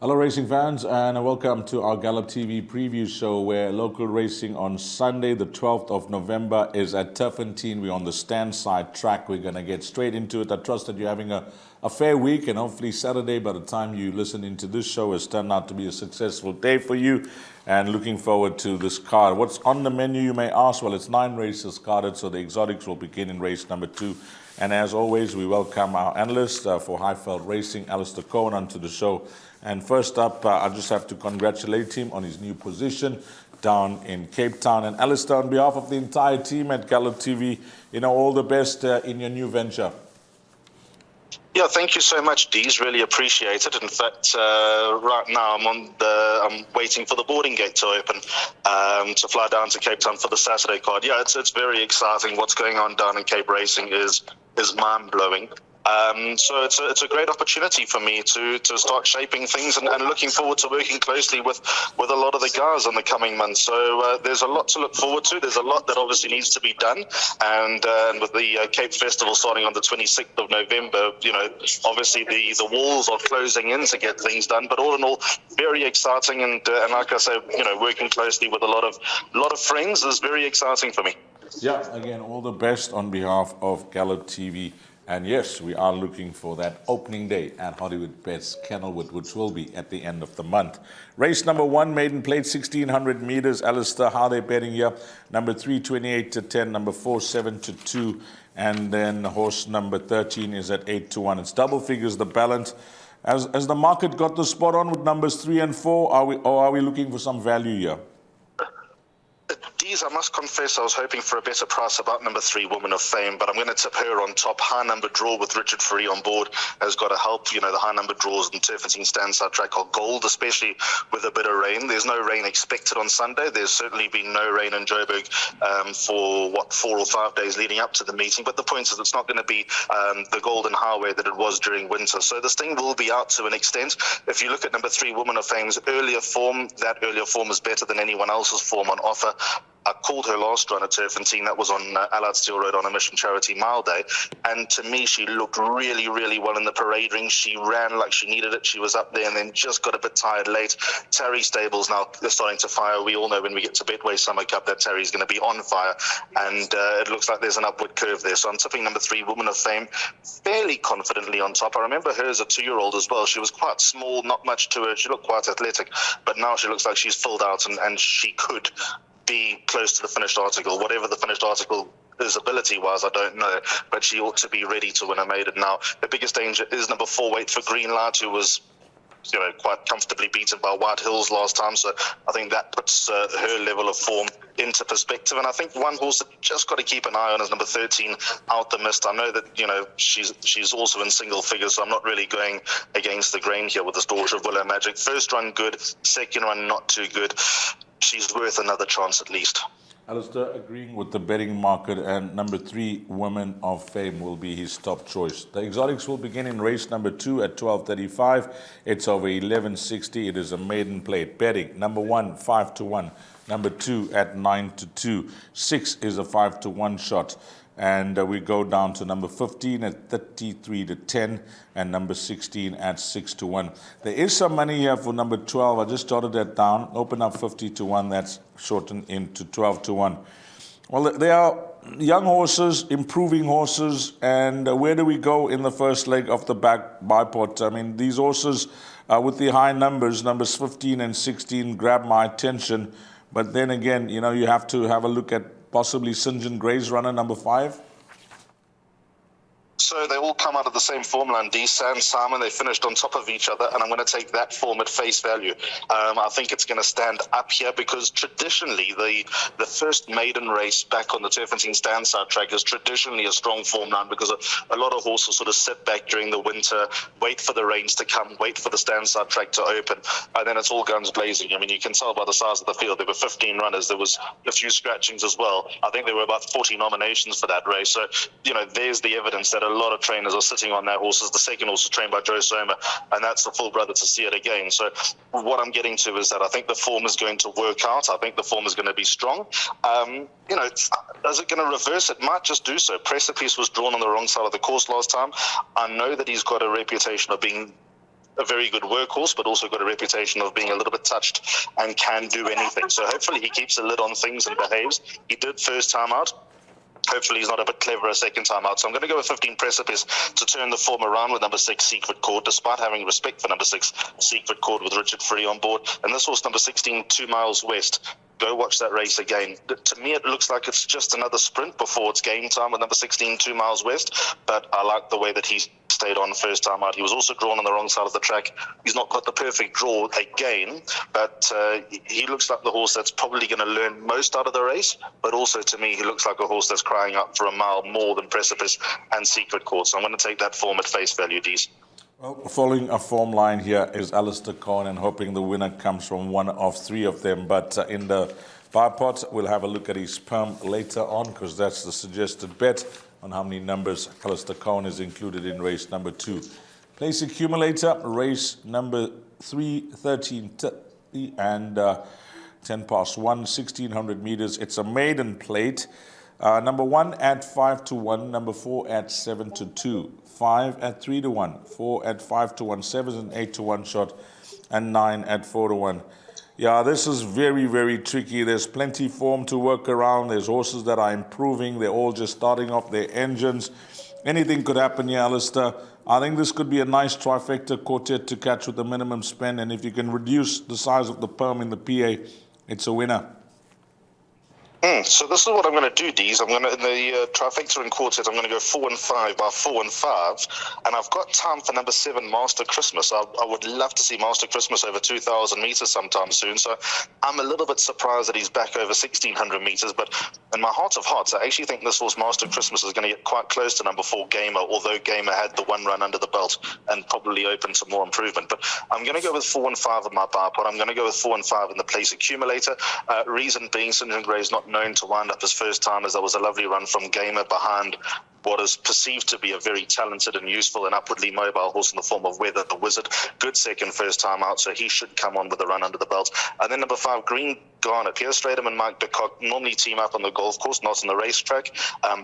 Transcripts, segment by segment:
Hello racing fans and welcome to our Gallop TV preview show where local racing on Sunday the 12th of November is at Turffontein. We're on the stand side track. We're going to get straight into it. I trust that you're having a fair week and hopefully Saturday by the time you listen into this show has turned out to be a successful day for you and looking forward to this card. What's on the menu you may ask? Well, it's 9 races carded, so the exotics will begin in race number 2. And as always, we welcome our analyst for Highveld Racing, Alistair Cohen, onto the show. And first up, I just have to congratulate him on his new position down in Cape Town. And Alistair, on behalf of the entire team at Gallop TV, all the best in your new venture. Yeah, thank you so much, Dees. Really appreciate it. In fact, right now I'm waiting for the boarding gate to open to fly down to Cape Town for the Saturday card. Yeah, it's very exciting. What's going on down in Cape Racing is mind-blowing. So it's a great opportunity for me to start shaping things and looking forward to working closely with a lot of the guys in the coming months. So there's a lot to look forward to. There's a lot that obviously needs to be done, and with the Cape Festival starting on the 26th of November, obviously the walls are closing in to get things done. But all in all, very exciting, and like I say, working closely with a lot of friends is very exciting for me. Yeah, again, all the best on behalf of Gallop TV. And yes, we are looking for that opening day at Hollywoodbets Kenilworth, which will be at the end of the month. Race number 1, maiden plate, 1,600 meters. Alistair, how they betting here? Number 3, 28-10. Number 4, 7-2. And then horse number 13 is at 8-1. It's double figures, the balance. Has the market got the spot on with numbers 3 and 4? Are we looking for some value here? I must confess I was hoping for a better price about number 3, Woman of Fame, but I'm going to tip her on top. High number draw with Richard Free on board has got to help. The high number draws in Turffontein standside track are gold, especially with a bit of rain. There's no rain expected on Sunday. There's certainly been no rain in Joburg for 4 or 5 days leading up to the meeting, but the point is it's not going to be the golden highway that it was during winter. So this thing will be out to an extent. If you look at number 3, Woman of Fame's earlier form, that earlier form is better than anyone else's form on offer. I called her last run at Turffontein. That was on Allied Steel Road on a Mission Charity Mile Day. And to me, she looked really, really well in the parade ring. She ran like she needed it. She was up there and then just got a bit tired late. Tarry Stables now they're starting to fire. We all know when we get to Betway Summer Cup that Tarry's going to be on fire. And it looks like there's an upward curve there. So I'm tipping number 3, Woman of Fame, fairly confidently on top. I remember her as a 2-year-old as well. She was quite small, not much to her. She looked quite athletic. But now she looks like she's filled out and she could be close to the finished article. Whatever the finished article is ability-wise, I don't know, but she ought to be ready to win a maiden now. The biggest danger is number 4, Wait for Green Light, who was quite comfortably beaten by White Hills last time, so I think that puts her level of form into perspective. And I think one horse that you just got to keep an eye on is number 13, Out the Mist. I know that she's also in single figures, so I'm not really going against the grain here with this daughter of Willow Magic. First run good, second run not too good. She's worth another chance at least. Alistair agreeing with the betting market, and number 3, Woman of Fame, will be his top choice. The exotics will begin in race number 2 at 12:35. It's over 11.60. It is a maiden plate. Betting number 1, 5-1. Number 2 at 9-2. 6 is a 5-1 shot. And we go down to number 15 at 33-10 and number 16 at 6-1. There is some money here for number 12. I just jotted that down. Open up 50-1. That's shortened into 12-1. Well, they are young horses, improving horses. And where do we go in the first leg of the back bipod? I mean, these horses with the high numbers 15 and 16, grab my attention. But then again, you have to have a look at possibly St. John Gray's runner, number 5. So they all come out of the same form line, D. Sam, Simon, they finished on top of each other, and I'm going to take that form at face value. I think it's going to stand up here because traditionally the first maiden race back on the Turffontein standside track is traditionally a strong form line because a lot of horses sort of sit back during the winter, wait for the rains to come, wait for the standside track to open, and then it's all guns blazing. I mean, you can tell by the size of the field. There were 15 runners. There was a few scratchings as well. I think there were about 40 nominations for that race. So, there's the evidence that a lot of trainers are sitting on their horses. The second horse is trained by Joe Soma, and that's the full brother to see it again. So what I'm getting to is that I think the form is going to work out. I think the form is going to be strong. Is it going to reverse? It might just do so. Precipice was drawn on the wrong side of the course last time. I know that he's got a reputation of being a very good workhorse, but also got a reputation of being a little bit touched and can do anything. So hopefully he keeps a lid on things and behaves. He did first time out. Hopefully he's not a bit clever a second time out. So I'm going to go with 15 Precipice to turn the form around with number 6 Secret Chord, despite having respect for number 6 Secret Chord with Richard Free on board. And this horse, number 16, 2 miles west. Go watch that race again. To me, it looks like it's just another sprint before it's game time with number 16, 2 miles west. But I like the way that he's stayed on first time out. He was also drawn on the wrong side of the track. He's not got the perfect draw again, but he looks like the horse that's probably going to learn most out of the race. But also, to me, he looks like a horse that's crying out for a mile more than Precipice and Secret Court. So I'm going to take that form at face value, Dees. Well, following a form line here is Alistair Cohen, and hoping the winner comes from one of 3 of them. But in the bar pot, we'll have a look at his perm later on, because that's the suggested bet on how many numbers Alistair Cohen is included in race number 2. Place accumulator, race number 3, 13:30 and 10 past 1, 1,600 meters. It's a maiden plate. Number 1 at 5-1, number 4 at 7-2, 5 at 3-1, 4 at 5-1, 7 and 8-1 shot, and 9 at 4-1. Yeah, this is very, very tricky. There's plenty form to work around. There's horses that are improving. They're all just starting off their engines. Anything could happen here, Alistair. I think this could be a nice trifecta quartet to catch with the minimum spend. And if you can reduce the size of the perm in the PA, it's a winner. So this is what I'm going to do, Dees. I'm going to, in the trifecta and quartet, I'm going to go 4 and 5 by 4 and 5. And I've got time for number 7, Master Christmas. I would love to see Master Christmas over 2,000 meters sometime soon. So I'm a little bit surprised that he's back over 1,600 meters. But in my heart of hearts, I actually think this horse, Master Christmas, is going to get quite close to number 4, Gamer, although Gamer had the 1 run under the belt and probably open to more improvement. But I'm going to go with 4 and 5 in my bar pot. I'm going to go with 4 and 5 in the place accumulator. Reason being, St. John Grey is not known to wind up his first time, as there was a lovely run from Gamer behind what is perceived to be a very talented and useful and upwardly mobile horse in the form of Weather the Wizard. Good second first time out, so he should come on with a run under the belt. And then number 5, Green Garnet. Pierre Stratham and Mike Becock normally team up on the golf course, not on the racetrack.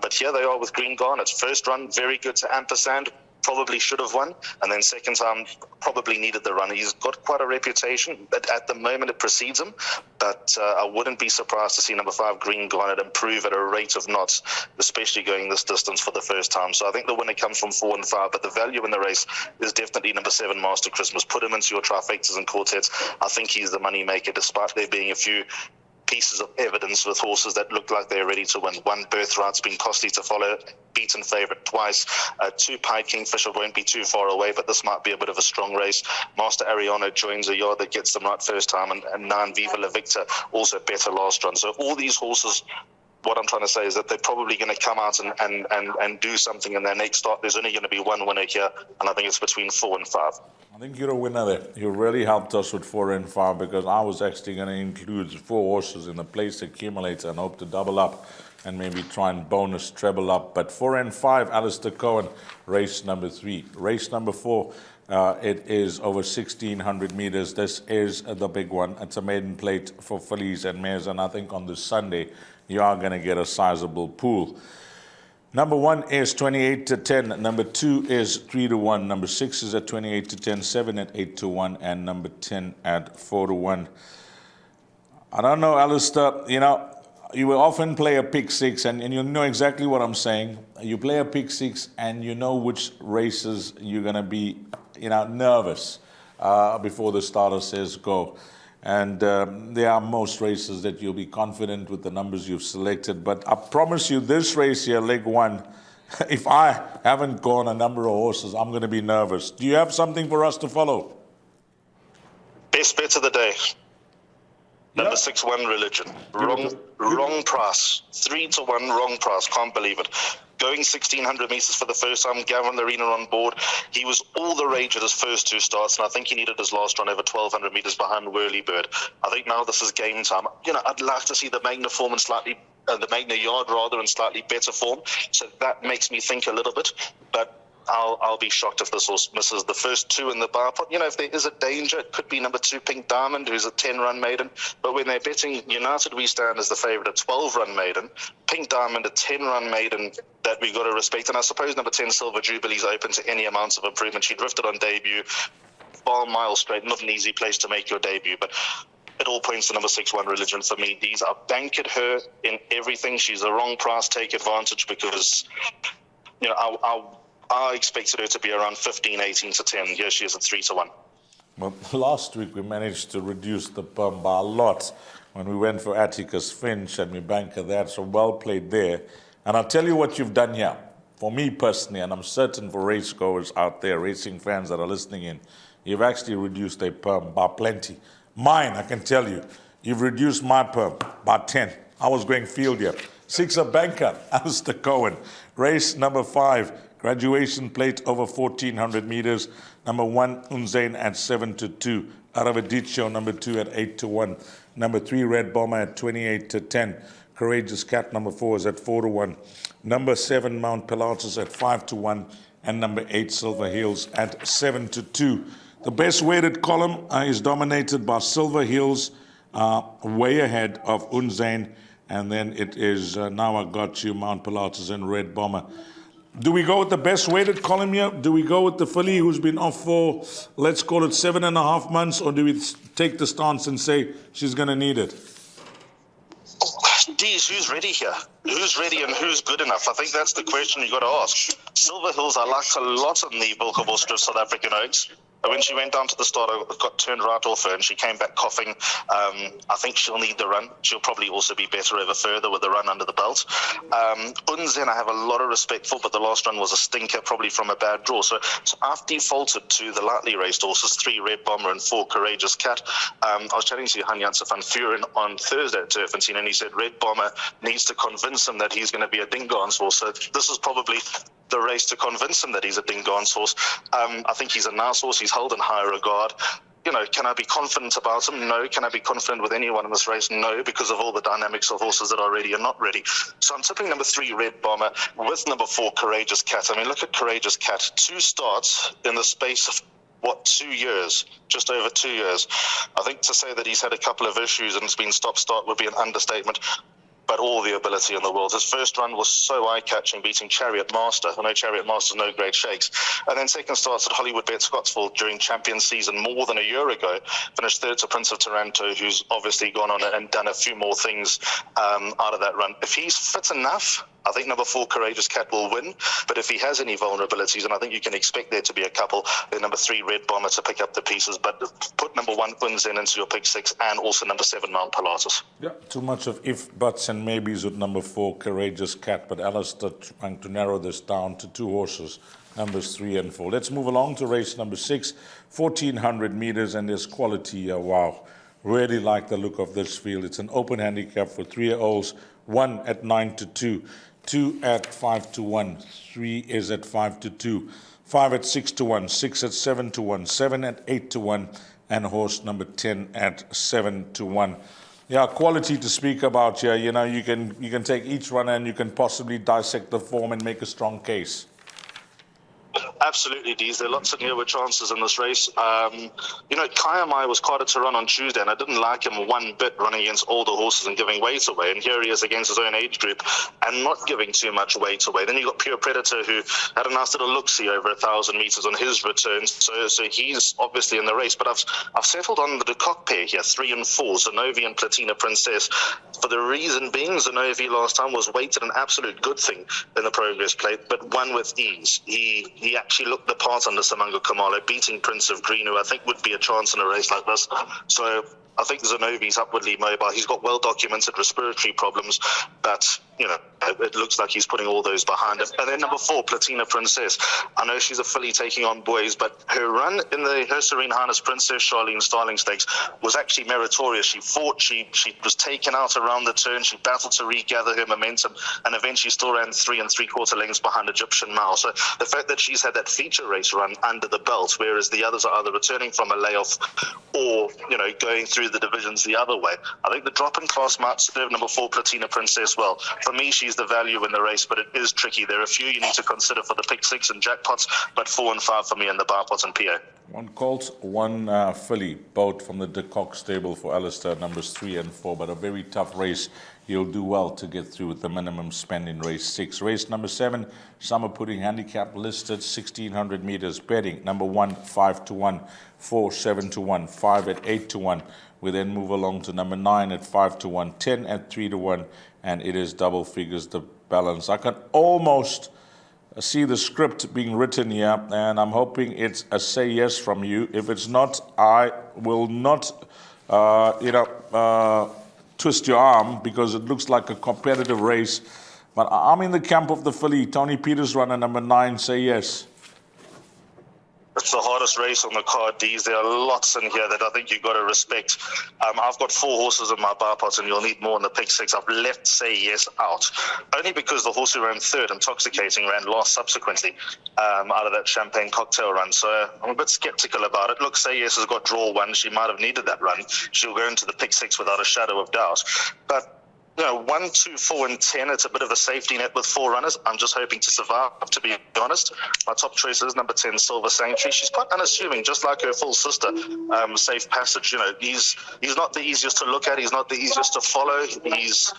But here they are with Green Garnet. First run, very good to Ampersand. Probably should have won, and then second time probably needed the run. He's got quite a reputation, but at the moment it precedes him. But I wouldn't be surprised to see number 5, Green Garnet, improve at a rate of knots, especially going this distance for the first time. So I think the winner comes from 4 and 5, but the value in the race is definitely number 7, Master Christmas. Put him into your trifectas and quartets. I think he's the money maker, despite there being a few pieces of evidence with horses that look like they're ready to win. 1, Birthright's been costly to follow, beaten favourite twice. 2, Pied Kingfisher won't be too far away, but this might be a bit of a strong race. Master Ariano joins a yard that gets them right first time, and 9, Viva La Victor, also better last run. So all these horses, what I'm trying to say is that they're probably going to come out and do something in their next start. There's only going to be one winner here, and I think it's between 4 and 5. I think you're a winner there. You really helped us with 4 and 5, because I was actually going to include 4 horses in the place accumulator and hope to double up and maybe try and bonus treble up. But 4 and 5, Alistair Cohen, race number 3. Race number 4, it is over 1,600 meters. This is the big one. It's a maiden plate for fillies and mares, and I think on this Sunday you are going to get a sizable pool. Number 1 is 28-10. Number 2 is 3-1. Number 6 is at 28-10. 7 at 8-1, and number 10 at 4-1. I don't know, Alistair. You will often play a pick 6, and you know exactly what I'm saying. You play a pick 6, and you know which races you're going to be, nervous before the starter says go. And there are most races that you'll be confident with the numbers you've selected. But I promise you, this race here, leg 1, if I haven't gone a number of horses, I'm going to be nervous. Do you have something for us to follow? Best bet of the day. Number 6, One Religion. Wrong price. 3-1, wrong price. Can't believe it. Going 1,600 meters for the first time, Gavin Larena on board. He was all the rage at his first 2 starts, and I think he needed his last run over 1,200 meters behind Whirlybird. I think now this is game time. I'd like to see the Magna form in the Magna yard rather, in slightly better form. So that makes me think a little bit, but I'll be shocked if this horse misses the first 2 in the bar pot. If there is a danger, it could be number 2, Pink Diamond, who's a 10-run maiden. But when they're betting United We Stand as the favourite, a 12-run maiden, Pink Diamond, a 10-run maiden that we got to respect. And I suppose number 10, Silver Jubilee's open to any amounts of improvement. She drifted on debut. mile straight, not an easy place to make your debut, but it all points to number 6, One Religion for me. These are bankered her in everything. She's the wrong price, take advantage, because, you know, I expected her to be around 15, 18 to 10. Here she is at 3 to 1. Well, last week we managed to reduce the perm by a lot when we went for Atticus Finch and we bankered that, so well played there. And I'll tell you what you've done here. For me personally, and I'm certain for race goers out there, racing fans that are listening in, you've actually reduced a perm by plenty. Mine, I can tell you, you've reduced my perm by 10. I was going field here. 6 a banker, Alistair Cohen. Race number 5, graduation plate over 1,400 meters. Number 1, Unzain at 7 to 2. Aravadicho, number 2 at 8 to 1. Number 3, Red Bomber at 28 to 10. Courageous Cat, number 4, is at 4 to 1. Number 7, Mount Pilatus at 5 to 1. And number 8, Silver Hills at 7 to 2. The best weighted column is dominated by Silver Hills, way ahead of Unzain. And then it is Now I Got You, Mount Pilatus, and Red Bomber. Do we go with the best weighted column here? Do we go with the filly who's been off for, let's call it 7.5 months, or do we take the stance and say she's going to need it? Dees, who's ready here? Who's ready and who's good enough? I think that's the question you got to ask. Silver Hills, I liked a lot on the Bilkabos South African Oaks. When she went down to the start, I got turned right off her and she came back coughing. I think she'll need the run. She'll probably also be better over further with the run under the belt. Unzen, I have a lot of respect for, but the last run was a stinker, probably from a bad draw. So I've defaulted to the lightly raced horses, 3 Red Bomber and 4 Courageous Cat. I was chatting to Hanyansa van Vuren on Thursday at Turffontein, and he said Red Bomber needs to convince him that he's going to be a Dingaan's horse. So this is probably the race to convince him that he's a Dingaan's horse. I think he's a nice horse. He's held in high regard. You know, can I be confident about him? No. Can I be confident with anyone in this race? No, because of all the dynamics of horses that are ready and not ready. So I'm tipping number 3, Red Bomber, with number 4, Courageous Cat. I mean, look at Courageous Cat. 2 starts in the space of, 2 years? Just over 2 years. I think to say that he's had a couple of issues and it's been stop-start would be an understatement. But all the ability in the world. His first run was so eye-catching, beating Chariot Master. I know Chariot Master's no great shakes. And then second starts at Hollywoodbets Scottsville during champion season more than a year ago. Finished third to Prince of Taranto, who's obviously gone on and done a few more things out of that run. If he's fit enough, I think number 4, Courageous Cat, will win. But if he has any vulnerabilities, and I think you can expect there to be a couple, then number 3, Red Bomber, to pick up the pieces. But put number 1, Unzen, into your pick 6, and also number 7, Mount Pilatus. Yeah, too much of if, buts, and maybes with number 4, Courageous Cat. But Alistair trying to narrow this down to 2 horses, numbers 3 and 4. Let's move along to race number 6, 1,400 meters, and there's quality. Wow. Really like the look of this field. It's an open handicap for 3-year-olds. 1 at 9 to 2. 2 at 5 to 1, 3 is at 5 to 2, 5 at 6 to 1, 6 at 7 to 1, 7 at 8 to 1, and horse number 10 at 7 to 1. Yeah, quality to speak about here. You know, you can take each runner and you can possibly dissect the form and make a strong case. Absolutely, Dees. There are lots of newer chances in this race. You know, Kayamai was quite to run on Tuesday, and I didn't like him one bit running against older horses and giving weight away. And here he is against his own age group and not giving too much weight away. Then you got Pure Predator, who had a nice little look-see over 1,000 meters on his return. So he's obviously in the race. But I've settled on the Cock pair here, 3 and 4, Zenovi and Platina Princess. For the reason being, Zenovi last time was weighted an absolute good thing in the Progress Plate, but won with ease. He actually looked the part under Samanga Kamalo, beating Prince of Green, who I think would be a chance in a race like this. So I think Zenovi's upwardly mobile. He's got well-documented respiratory problems, but, you know, it looks like he's putting all those behind him. And then number 4, Platina Princess. I know she's a filly taking on boys, but her run in the Her Serene Highness Princess Charlene Starling Stakes was actually meritorious. She fought, she was taken out around the turn, she battled to regather her momentum, and eventually still ran 3 3/4 lengths behind Egyptian Mile. So the fact that she's had that feature race run under the belt, whereas the others are either returning from a layoff or, you know, going through the divisions the other way, I think the drop in class might serve number 4, Platina Princess, well. For me, she's the value in the race, but it is tricky. There are a few you need to consider for the pick 6 and jackpots, but 4 and 5 for me in the bar pots and PA. One Colt, one filly, both from the De Kock stable for Alistair, numbers 3 and 4, but a very tough race. He'll do well to get through with the minimum spend in race 6. Race number 7, summer pudding handicap listed, 1,600 meters betting. Number 1, 5 to 1, 4, 7 to 1, 5 at 8 to 1. We then move along to number 9 at 5 to 1, 10 at 3 to 1, and it is double figures the balance. I can almost see the script being written here, and I'm hoping it's a say yes from you. If it's not, I will not, twist your arm, because it looks like a competitive race. But I'm in the camp of the filly. Tony Peters, runner number 9, say yes. It's the hardest race on the card, Dees. There are lots in here that I think you've got to respect. I've got 4 horses in my bar pot, and you'll need more in the pick 6. I've left Say Yes out, only because the horse who ran third, Intoxicating, ran last subsequently out of that champagne cocktail run. So I'm a bit sceptical about it. Look, Say Yes has got draw 1. She might have needed that run. She'll go into the pick 6 without a shadow of doubt. But 1, 2, 4, and 10, it's a bit of a safety net with 4 runners. I'm just hoping to survive, to be honest. My top choice is number 10, Silver Sanctuary. She's quite unassuming, just like her full sister, Safe Passage. He's not the easiest to look at. He's not the easiest to follow. He's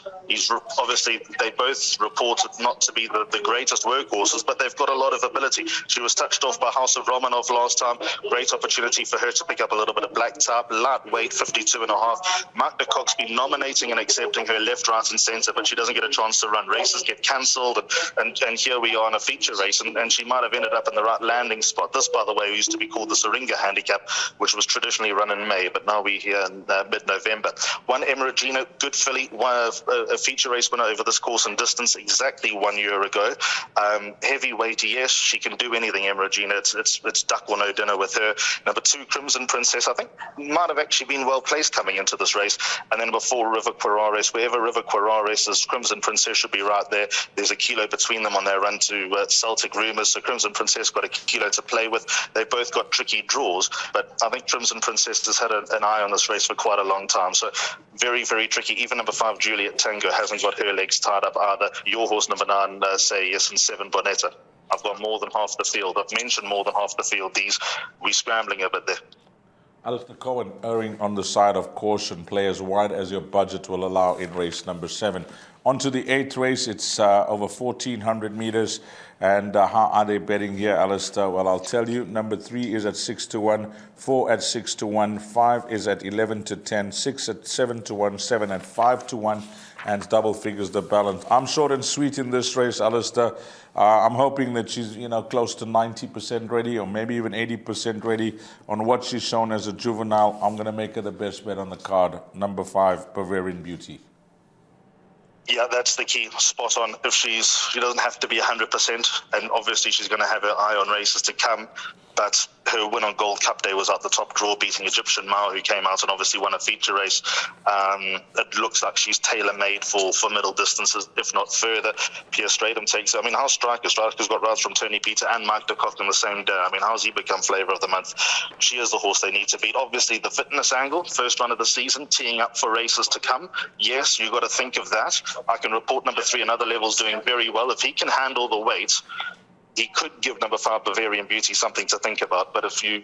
obviously, they both reported not to be the greatest workhorses, but they've got a lot of ability. She was touched off by House of Romanov last time. Great opportunity for her to pick up a little bit of black type, lightweight, 52.5. Mark de Kock's been nominating and accepting her left, right and centre, but she doesn't get a chance to run. Races get cancelled, and here we are in a feature race, and she might have ended up in the right landing spot. This, by the way, used to be called the Syringa Handicap, which was traditionally run in May, but now we're here in mid-November. 1, Emeragino, good filly, a feature race winner over this course and distance exactly 1 year ago. Heavyweight, yes, she can do anything, Emeragino. It's duck or no dinner with her. Number 2, Crimson Princess, I think might have actually been well placed coming into this race. And then number 4, River Quirares. Wherever River Quirares is, Crimson Princess should be right there. There's a kilo between them on their run to Celtic Rumours, so Crimson Princess got a kilo to play with. They both got tricky draws, but I think Crimson Princess has had an eye on this race for quite a long time, so very, very tricky. Even number 5, Juliet Tango, hasn't got her legs tied up either. Your horse, number 9, Say Yes, and 7, Bonetta. I've got more than half the field. I've mentioned more than half the field. We're scrambling a bit there. Alistair Cohen erring on the side of caution. Play as wide as your budget will allow in race number 7. On to the 8th race. It's over 1,400 meters. And how are they betting here, Alistair? Well, I'll tell you. Number 3 is at 6 to 1, 4 at 6 to 1, 5 is at 11 to 10, 6 at 7 to 1, 7 at 5 to 1, and double figures the balance. I'm short and sweet in this race, Alistair. I'm hoping that she's, close to 90% ready, or maybe even 80% ready on what she's shown as a juvenile. I'm going to make her the best bet on the card. Number 5, Bavarian Beauty. Yeah, that's the key. Spot on. If she doesn't have to be 100%, and obviously she's going to have her eye on races to come. But her win on Gold Cup Day was out the top draw, beating Egyptian Mao, who came out and obviously won a feature race. It looks like she's tailor-made for middle distances, if not further. Pierre Stratum takes it. How's Striker? Striker's got rides from Tony Peter and Mike de Kock in the same day. How's he become flavour of the month? She is the horse they need to beat. Obviously, the fitness angle, first run of the season, teeing up for races to come. Yes, you've got to think of that. I can report number 3 and other levels doing very well. If he can handle the weight, he could give number 5, Bavarian Beauty, something to think about. But if you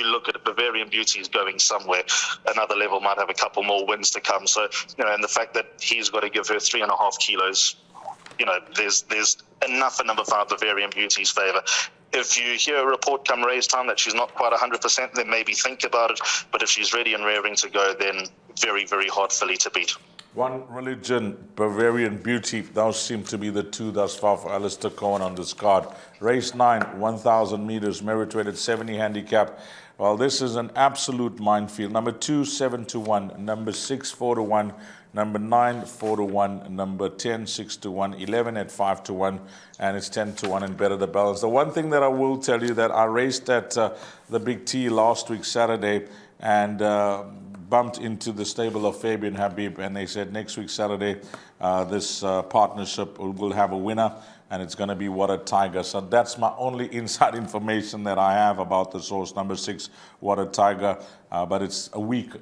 look at it, Bavarian Beauty is going somewhere. Another level might have a couple more wins to come. So, and the fact that he's got to give her 3.5 kilos, there's enough in number 5, Bavarian Beauty's favour. If you hear a report come race time that she's not quite 100%, then maybe think about it. But if she's ready and raring to go, then very, very hard filly to beat. One Religion, Bavarian Beauty. Those seem to be the 2 thus far for Alistair Cohen on this card. Race 9, 1,000 meters, merit rated 70 handicap. Well, this is an absolute minefield. Number 2, 7 to 1. Number 6, 4 to 1. Number 9, 4 to 1. Number 10, 6 to 1. 11 at 5 to 1. And it's 10 to 1 and better the balance. The one thing that I will tell you that I raced at the Big T last week, Saturday, and bumped into the stable of Fabian Habib, and they said next week, Saturday, this partnership will have a winner, and it's going to be What a Tiger. So that's my only inside information that I have about the source, number 6, What a Tiger. But it's a week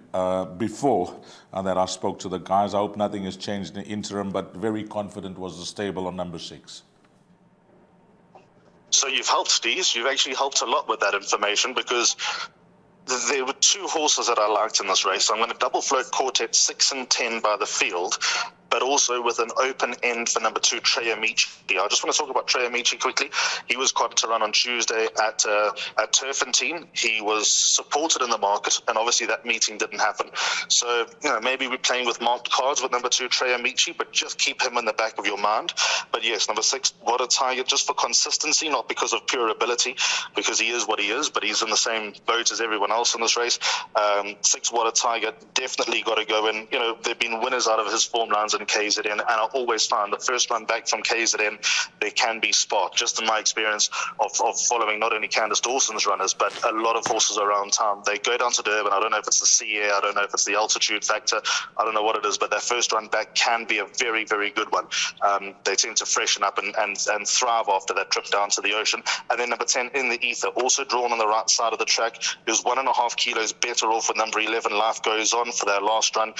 before that I spoke to the guys. I hope nothing has changed in the interim, but very confident was the stable on number 6. So you've helped, Dees. You've actually helped a lot with that information, because there were two horses that I liked in this race. I'm going to double float Quartet 6 and 10 by the field, but also with an open end for number 2, Trey Amici. I just want to talk about Trey Amici quickly. He was quoted to run on Tuesday at Turffontein. He was supported in the market, and obviously that meeting didn't happen. So, maybe we're playing with marked cards with number 2, Trey Amici, but just keep him in the back of your mind. But yes, number 6, What a Tiger, just for consistency, not because of pure ability, because he is what he is, but he's in the same boat as everyone else in this race. 6, What a Tiger, definitely got to go in. There have been winners out of his form lines in KZN, and I always find the first run back from KZN, there can be spark, just in my experience of following not only Candice Dawson's runners, but a lot of horses around town. They go down to Durban. I don't know if it's the sea air, I don't know if it's the altitude factor, I don't know what it is, but their first run back can be a very, very good one. They tend to freshen up and thrive after that trip down to the ocean. And then number 10, In the Ether, also drawn on the right side of the track. He was 1.5 kilos better off with number 11, Life Goes On, for their last run.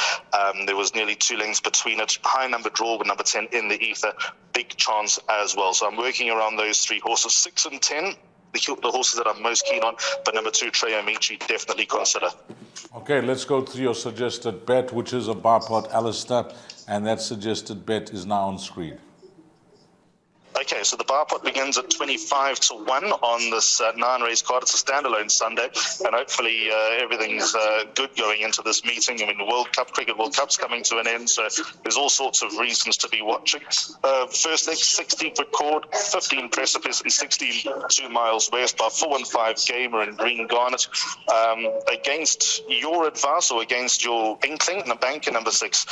There was nearly 2 lengths between it. High number draw with number 10, In the Ether, big chance as well. So I'm working around those 3 horses, 6 and 10, the horses that I'm most keen on, but number 2, Trey Amici, definitely consider. Okay, let's go through your suggested bet, which is a bar pot, Alistair, and that suggested bet is now on screen. Okay, so the bar pot begins at 25 to 1 on this 9-race card. It's a standalone Sunday, and hopefully everything's good going into this meeting. I mean, the Cricket World Cup's coming to an end, so there's all sorts of reasons to be watching. First leg, 16-foot cord, 15 Precipice, and 16 2 miles west by 4 and 5 Gamer and Green Garnet. Against your advice, or against your inkling, the banker, number 6,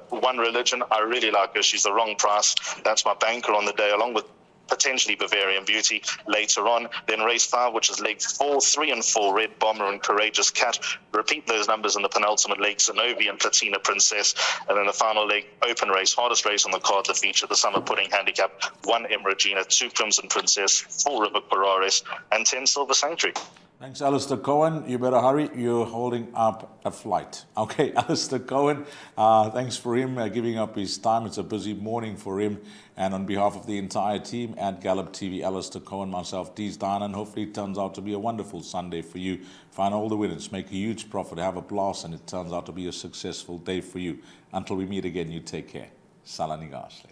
One Religion. I really like her. She's the wrong price. That's my banker on the day, along with potentially Bavarian Beauty later on. Then race 5, which is leg 4, 3 and 4, Red Bomber and Courageous Cat. Repeat those numbers in the penultimate leg, Zenobia and Platina Princess. And then the final leg, open race, hardest race on the card to feature the Summer Pudding Handicap, 1 M Regina, 2 Crimson Princess, 4 River Parares, and 10 Silver Sanctuary. Thanks, Alistair Cohen. You better hurry. You're holding up a flight. Okay, Alistair Cohen, thanks for him giving up his time. It's a busy morning for him. And on behalf of the entire team at Gallop TV, Alistair Cohen, myself, Dees Dine, and hopefully it turns out to be a wonderful Sunday for you. Find all the winners, make a huge profit, have a blast, and it turns out to be a successful day for you. Until we meet again, you take care. Salani Gashle.